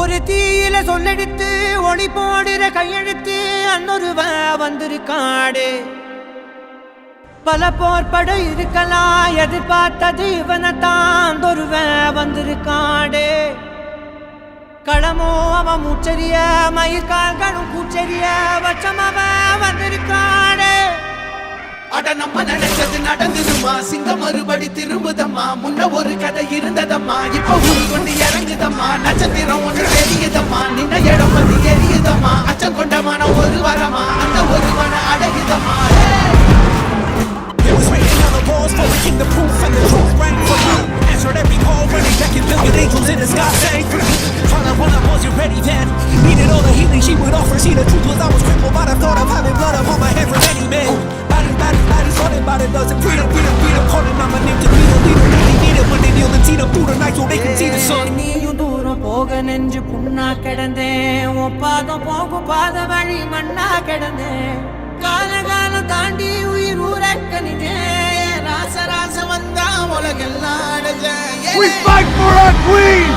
ஒரு தீயில சொல்லெடுத்து ஒளி போடுற கையெழுத்து அன்னொருவ வந்திருக்காடு. பல போர்பட இருக்கலாம் எதிர்பார்த்தது இவனைத்தான் ஒருவ வந்திருக்காடு. களமோ அவன் மூச்சரிய மயிர்கால்களும் கூச்சரிய வச்சம் அவன் வந்திருக்காடு. அட நம்ம நினைச்சது நடந்துதுமா, சிங்கம் மறுபடி திரும்புதம்மா. முன்ன ஒரு கதை இருந்ததம்மா, இப்ப ஊரு கொண்டு இறங்குதம்மா. நட்சத்திரம் ஒன்று தெரியுதம்மா, நின்ன இடம் வந்து எரியுதம்மா. அச்சம் கொண்டமான ஒரு வரமா, அந்த ஒரு மன அடகுதம்மா. It was written on the walls for the king, the proof and the truth rang for you. Answered every call, running back and billion angels in the sky sang for you. All I wanted wasn't ready then. Needed all the healing she would offer. See the truth was I was crippled by the thought of having blood upon my head for many men. Bodies haunted by the dust and freedom. Calling on my name to be the leader. They need it when they kneel and see them through the night so they can see the sun. நீயும் தூரம் போக நெஞ்சு புண்ணா கிடந்தேன். பாதம் போகும் பாத வழி மண்ணா கிடந்தேன். காலம் தாண்டி உயிர் ஊரக்கணிதே. ராச வந்தா உலகெல்லாம் We fight for our queen!